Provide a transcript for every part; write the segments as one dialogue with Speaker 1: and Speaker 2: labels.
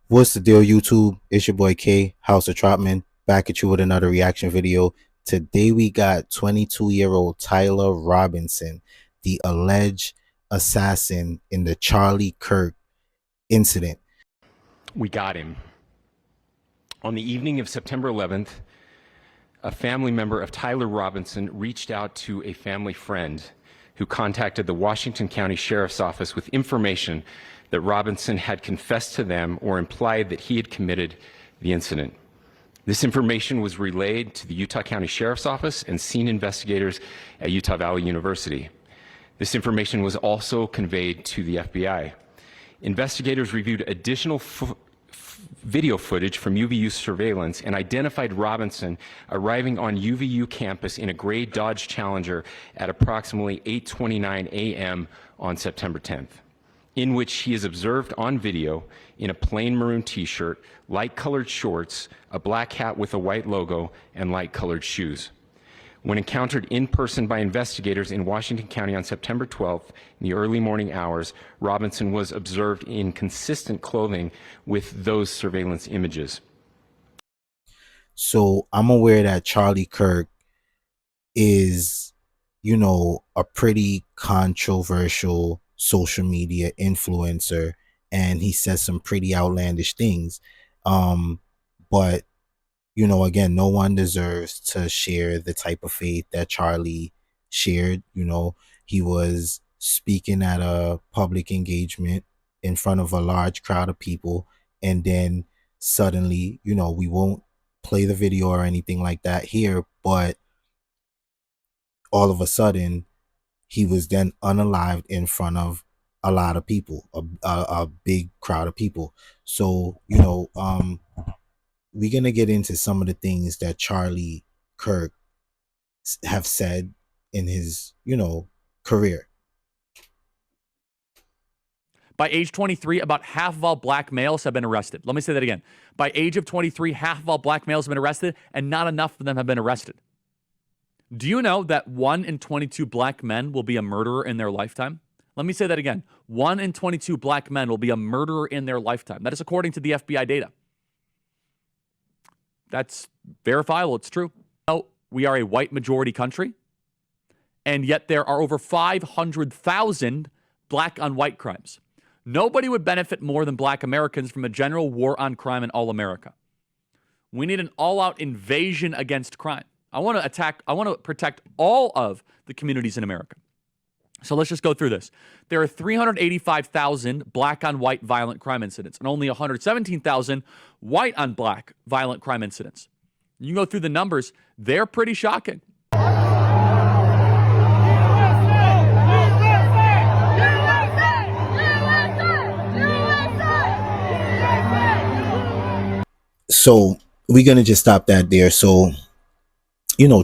Speaker 1: What's the deal, YouTube? It's your boy K, House of Trotman, back at you with another reaction video. Today we got 22-year-old Tyler Robinson, the alleged assassin in the Charlie Kirk incident.
Speaker 2: We got him. On the evening of September 11th, a family member of Tyler Robinson reached out to a family friend who contacted the Washington County Sheriff's Office with information that Robinson had confessed to them or implied that he had committed the incident. This information was relayed to the Utah County Sheriff's Office and scene investigators at Utah Valley University. This information was also conveyed to the FBI. Investigators reviewed additional video footage from UVU surveillance and identified Robinson arriving on UVU campus in a gray Dodge Challenger at approximately 8:29 a.m. on September 10th, in which he is observed on video in a plain maroon t-shirt, light-colored shorts, a black hat with a white logo, and light-colored shoes. When encountered in person by investigators in Washington County on September 12th in the early morning hours, Robinson was observed in consistent clothing with those surveillance images.
Speaker 1: So I'm aware that Charlie Kirk is, a pretty controversial social media influencer, and he says some pretty outlandish things. But again, no one deserves to share the type of faith that Charlie shared. He was speaking at a public engagement in front of a large crowd of people, and then suddenly, we won't play the video or anything like that here, but all of a sudden, he was then unalived in front of a lot of people, a big crowd of people. So, we're gonna get into some of the things that Charlie Kirk have said in his, career.
Speaker 3: By age 23, about half of all black males have been arrested. Let me say that again. By age of 23, half of all black males have been arrested, and not enough of them have been arrested. Do you know that 1 in 22 black men will be a murderer in their lifetime? Let me say that again. 1 in 22 black men will be a murderer in their lifetime. That is according to the FBI data. That's verifiable. It's true. Now, we are a white majority country, and yet there are over 500,000 black on white crimes. Nobody would benefit more than black Americans from a general war on crime in all America. We need an all-out invasion against crime. I want to protect all of the communities in America. So let's just go through this. There are 385,000 black on white violent crime incidents and only 117,000 white on black violent crime incidents. You can go through the numbers. They're pretty shocking.
Speaker 1: So we're gonna just stop that there. So,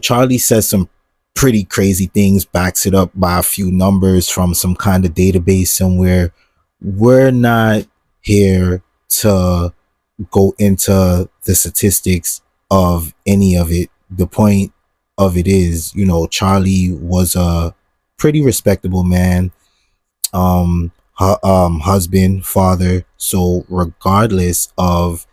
Speaker 1: Charlie says some pretty crazy things, backs it up by a few numbers from some kind of database somewhere. We're not here to go into the statistics of any of it. The point of it is, Charlie was a pretty respectable man, husband, father. So regardless of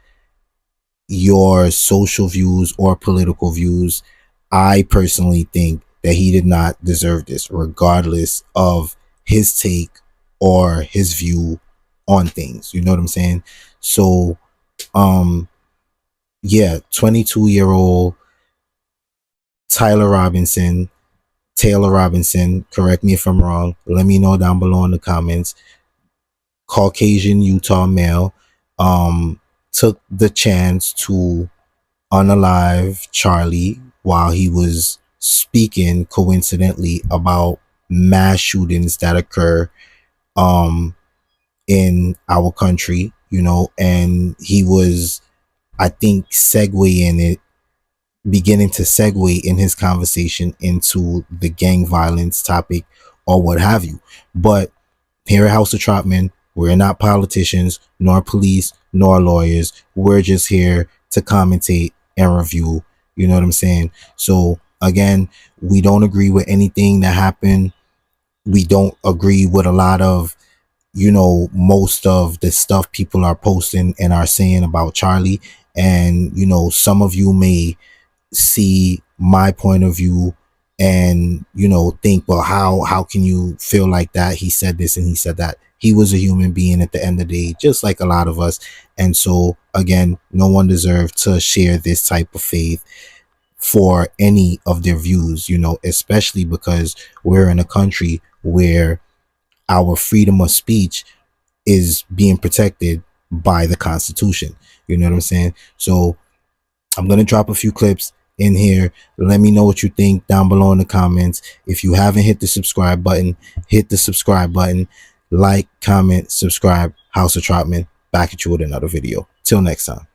Speaker 1: your social views or political views, I personally think that he did not deserve this, regardless of his take or his view on things. You know what I'm saying? So, yeah, 22-year-old Taylor Robinson, correct me if I'm wrong. Let me know down below in the comments. Caucasian Utah male, took the chance to unalive Charlie while he was speaking coincidentally about mass shootings that occur in our country, and he was, I think, beginning to segue in his conversation into the gang violence topic or what have you. But here at House of Trotman, we're not politicians, nor police, nor lawyers. We're just here to commentate and review. You know what I'm saying? So again, we don't agree with anything that happened. We don't agree with a lot of, you know, most of the stuff people are posting and are saying about Charlie. And, you know, some of you may see my point of view and, you know, think, well, how can you feel like that? He said this and he said that. He was a human being at the end of the day, just like a lot of us. And so again, no one deserved to share this type of faith for any of their views, you know, especially because we're in a country where our freedom of speech is being protected by the Constitution. You know what I'm saying? So I'm going to drop a few clips in here. Let me know what you think down below in the comments. If you haven't hit the subscribe button, hit the subscribe button. Like, comment, subscribe. House of Trotman. Back at you with another video. Till next time.